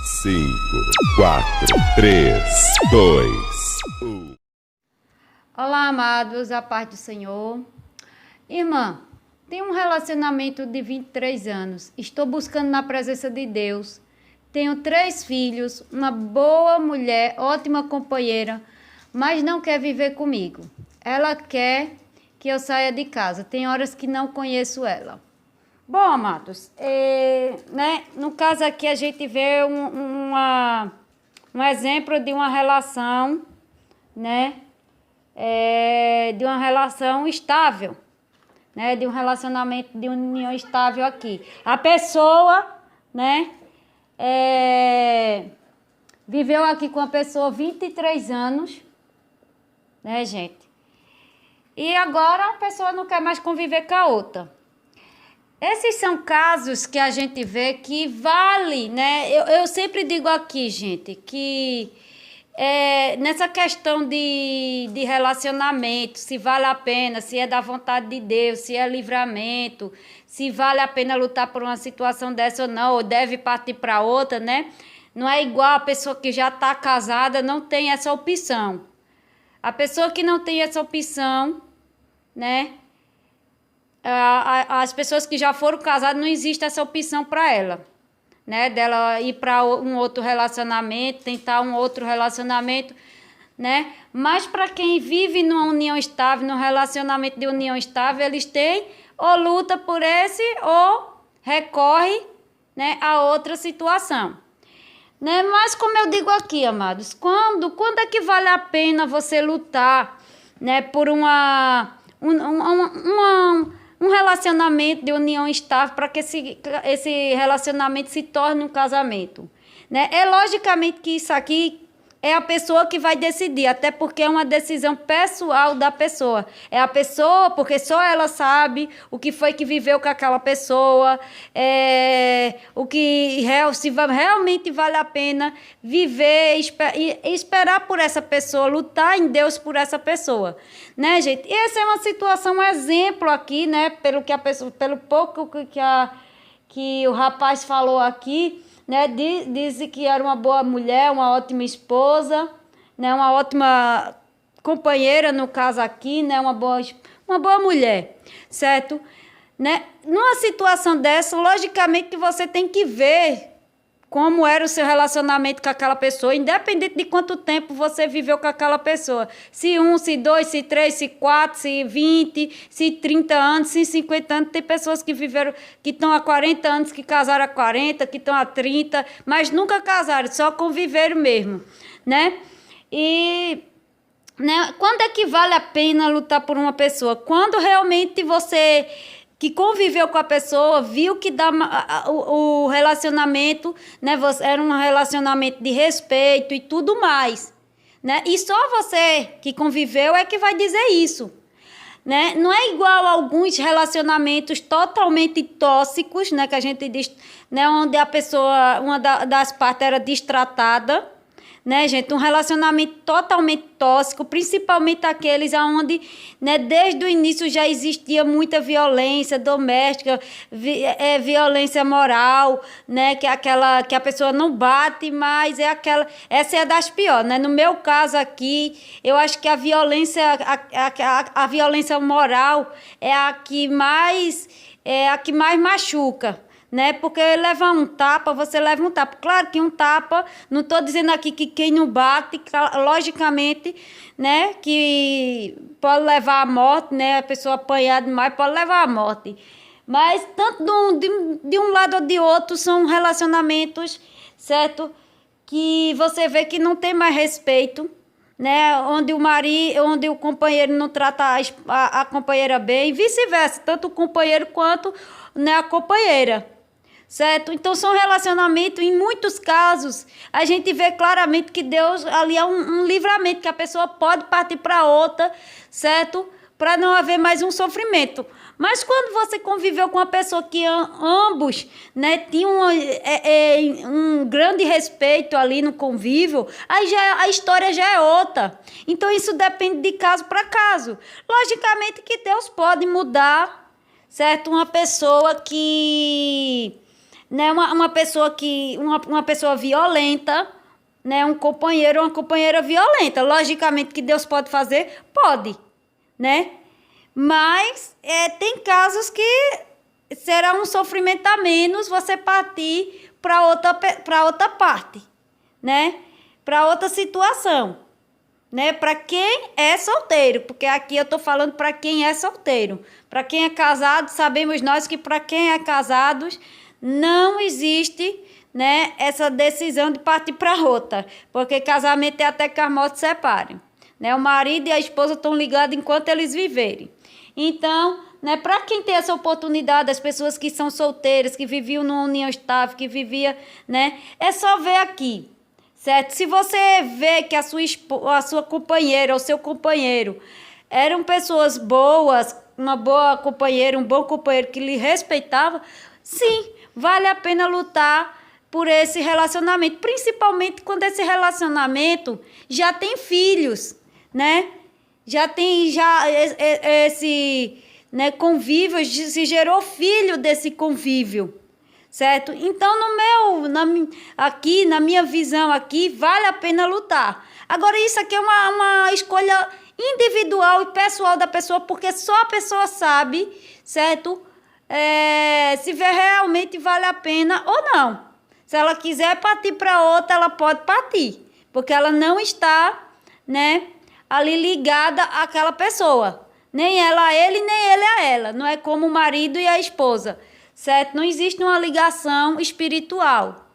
5, 4, 3, 2, 1. Olá, amados, a paz do Senhor. Irmã, tenho um relacionamento de 23 anos. Estou buscando na presença de Deus. Tenho 3 filhos, uma boa mulher, ótima companheira, mas não quer viver comigo. Ela quer que eu saia de casa. Tem horas que não conheço ela. Bom, amados, no caso aqui a gente vê um exemplo de uma relação, de uma relação estável, de um relacionamento, de união estável aqui. A pessoa, viveu aqui com a pessoa 23 anos, gente? E agora a pessoa não quer mais conviver com a outra. Esses são casos que a gente vê que vale, Eu sempre digo aqui, gente, que nessa questão de relacionamento, se vale a pena, se é da vontade de Deus, se é livramento, se vale a pena lutar por uma situação dessa ou não, ou deve partir para outra, Não é igual a pessoa que já está casada, não tem essa opção. A pessoa que não tem essa opção, as pessoas que já foram casadas, não existe essa opção para ela, dela ir para um outro relacionamento, tentar um outro relacionamento, Mas para quem vive numa união estável, num relacionamento de união estável, eles têm ou luta por esse ou recorre, a outra situação, Mas como eu digo aqui, amados, quando é que vale a pena você lutar, por um relacionamento de união estável para que esse relacionamento se torne um casamento, É logicamente que isso aqui é a pessoa que vai decidir, até porque é uma decisão pessoal da pessoa. É a pessoa, porque só ela sabe o que foi que viveu com aquela pessoa, se realmente vale a pena viver e esperar por essa pessoa, lutar em Deus por essa pessoa, gente? E essa é uma situação, um exemplo aqui, pelo pouco que o rapaz falou aqui, Disse que era uma boa mulher, uma ótima esposa, uma ótima companheira, no caso aqui, uma boa mulher, certo? Numa situação dessa, logicamente que você tem que ver como era o seu relacionamento com aquela pessoa, independente de quanto tempo você viveu com aquela pessoa. Se 1, se 2, se 3, se 4, se 20, se 30 anos, se 50 anos. Tem pessoas que viveram, que estão há 40 anos, que casaram há 40, que estão há 30, mas nunca casaram, só conviveram mesmo, E... quando é que vale a pena lutar por uma pessoa? Quando realmente você que conviveu com a pessoa, viu que o relacionamento, era um relacionamento de respeito e tudo mais, E só você que conviveu é que vai dizer isso, Não é igual a alguns relacionamentos totalmente tóxicos, que a gente diz, onde a pessoa, uma das partes era destratada, gente? Um relacionamento totalmente tóxico, principalmente aqueles onde, desde o início já existia muita violência doméstica, violência moral, que é aquela que a pessoa não bate, mas essa é das piores, No meu caso aqui, eu acho que a violência, a violência moral é a que mais machuca, Porque levar um tapa, você leva um tapa. Claro que um tapa, não estou dizendo aqui que quem não bate, logicamente, que pode levar à morte, A pessoa apanhar demais pode levar à morte. Mas tanto de um lado ou de outro são relacionamentos, certo? Que você vê que não tem mais respeito, onde o companheiro não trata a companheira bem, e vice-versa, tanto o companheiro quanto, a companheira. Certo? Então, são relacionamentos, em muitos casos, a gente vê claramente que Deus, ali é um livramento, que a pessoa pode partir para outra, certo? Para não haver mais um sofrimento. Mas quando você conviveu com uma pessoa que ambos, tinham um grande respeito ali no convívio, aí a história já é outra. Então, isso depende de caso para caso. Logicamente que Deus pode mudar, certo? Uma pessoa que né? Uma pessoa violenta, né? Um companheiro ou uma companheira violenta. Logicamente que Deus pode fazer? Pode, né? Mas tem casos que será um sofrimento a menos você partir para outra parte, né? Para outra situação, né? Para quem é solteiro, porque aqui eu estou falando para quem é solteiro. Para quem é casado, sabemos nós que para quem é casado não existe, né, essa decisão de partir para outra, porque casamento é até que as mortes separem, né? O marido e a esposa estão ligados enquanto eles viverem. Então, né, para quem tem essa oportunidade, as pessoas que são solteiras, que viviam numa união estável, que vivia, né, é só ver aqui, certo? Se você vê que a sua companheira ou seu companheiro eram pessoas boas, uma boa companheira, um bom companheiro que lhe respeitava, sim, vale a pena lutar por esse relacionamento, principalmente quando esse relacionamento já tem filhos, né? Já tem esse, né, convívio, se gerou filho desse convívio, certo? Então, aqui, na minha visão aqui, vale a pena lutar. Agora, isso aqui é uma escolha individual e pessoal da pessoa, porque só a pessoa sabe, certo? Se realmente vale a pena ou não. Se ela quiser partir para outra, ela pode partir, porque ela não está, né, ali ligada àquela pessoa. Nem ela a ele, nem ele a ela. Não é como o marido e a esposa, certo? Não existe uma ligação espiritual,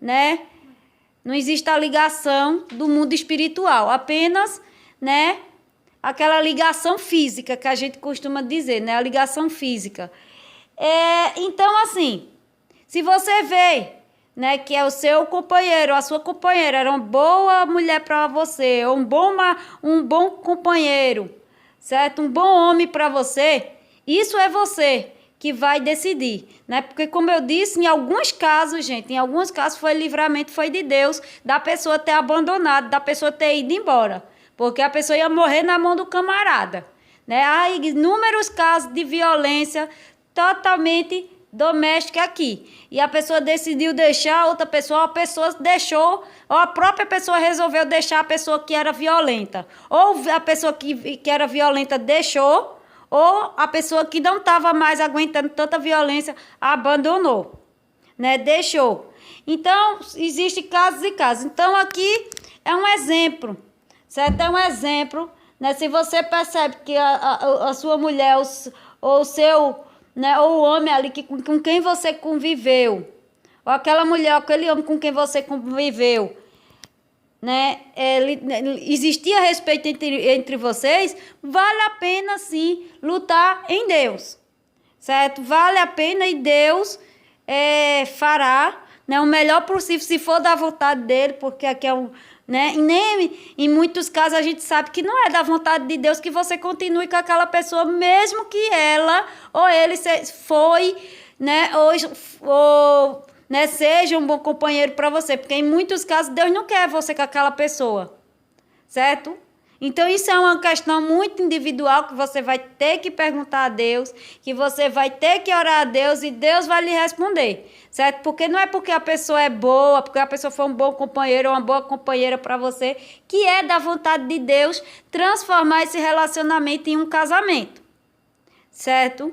né? Não existe a ligação do mundo espiritual, apenas, né, aquela ligação física que a gente costuma dizer, né? A ligação física. Então, assim, se você vê, né, que é o seu companheiro, a sua companheira era uma boa mulher para você, ou um bom companheiro, certo? Um bom homem para você, isso é você que vai decidir, né? Porque, como eu disse, em alguns casos, gente, em alguns casos foi livramento, foi de Deus, da pessoa ter abandonado, da pessoa ter ido embora, porque a pessoa ia morrer na mão do camarada, né? Há inúmeros casos de violência totalmente doméstica aqui. E a pessoa decidiu deixar outra pessoa, a pessoa deixou, ou a própria pessoa resolveu deixar a pessoa que era violenta. Ou a pessoa que era violenta deixou, ou a pessoa que não estava mais aguentando tanta violência abandonou, né? Deixou. Então, existem casos e casos. Então, aqui é um exemplo, certo? É um exemplo, né? Se você percebe que a sua mulher ou o seu, né, ou o homem ali com quem você conviveu, ou aquela mulher, ou aquele homem com quem você conviveu, né, existia respeito entre vocês, vale a pena sim lutar em Deus, certo? Vale a pena e Deus fará, né, o melhor possível, se for da vontade dele, porque aqui é um, né, e nem em muitos casos a gente sabe que não é da vontade de Deus que você continue com aquela pessoa, mesmo que ela ou ele foi, né, ou né, seja um bom companheiro para você, porque em muitos casos Deus não quer você com aquela pessoa, certo? Então isso é uma questão muito individual que você vai ter que perguntar a Deus, que você vai ter que orar a Deus e Deus vai lhe responder, certo? Porque não é porque a pessoa é boa, porque a pessoa foi um bom companheiro ou uma boa companheira para você, que é da vontade de Deus transformar esse relacionamento em um casamento, certo?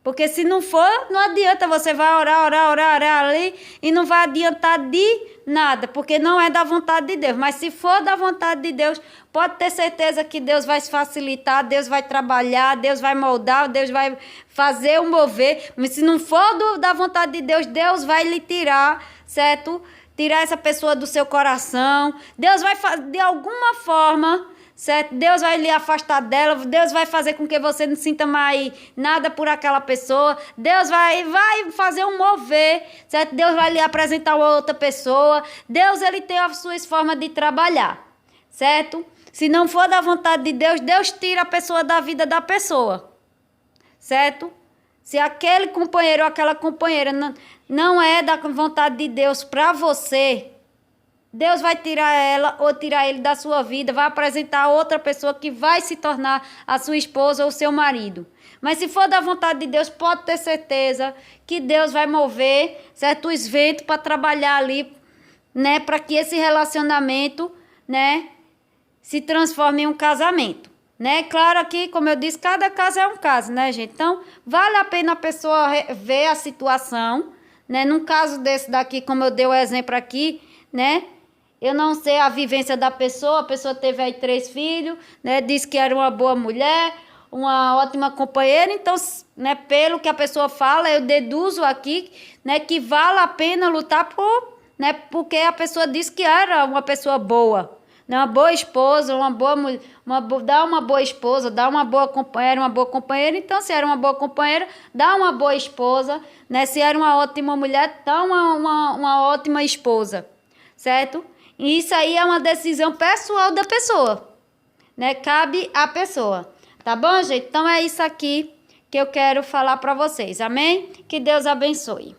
Porque se não for, não adianta, você vai orar ali e não vai adiantar de nada, porque não é da vontade de Deus. Mas se for da vontade de Deus, pode ter certeza que Deus vai facilitar, Deus vai trabalhar, Deus vai moldar, Deus vai fazer o mover. Mas se não for da vontade de Deus, Deus vai lhe tirar, certo? Tirar essa pessoa do seu coração. Deus vai, de alguma forma, certo? Deus vai lhe afastar dela, Deus vai fazer com que você não sinta mais nada por aquela pessoa, Deus vai fazer um mover, certo? Deus vai lhe apresentar outra pessoa, Deus, ele tem as suas formas de trabalhar, certo? Se não for da vontade de Deus, Deus tira a pessoa da vida da pessoa, certo? Se aquele companheiro ou aquela companheira não é da vontade de Deus para você, Deus vai tirar ela ou tirar ele da sua vida, vai apresentar outra pessoa que vai se tornar a sua esposa ou seu marido. Mas se for da vontade de Deus, pode ter certeza que Deus vai mover certos ventos para trabalhar ali, né, para que esse relacionamento, né, se transforme em um casamento, né? Claro que, como eu disse, cada caso é um caso, né, gente? Então, vale a pena a pessoa ver a situação, né? Num caso desse daqui, como eu dei o exemplo aqui, né? Eu não sei a vivência da pessoa, a pessoa teve aí 3 filhos, né? Disse que era uma boa mulher, uma ótima companheira, então, né, pelo que a pessoa fala, eu deduzo aqui, né, que vale a pena lutar por, né, porque a pessoa disse que era uma pessoa boa, né, uma boa esposa, uma boa mulher, dá uma boa esposa, dá uma boa companheira, então se era uma boa companheira, dá uma boa esposa, né, se era uma ótima mulher, dá uma ótima esposa, certo? E isso aí é uma decisão pessoal da pessoa, né, cabe à pessoa. Tá bom, gente? Então é isso aqui que eu quero falar para vocês. Amém? Que Deus abençoe.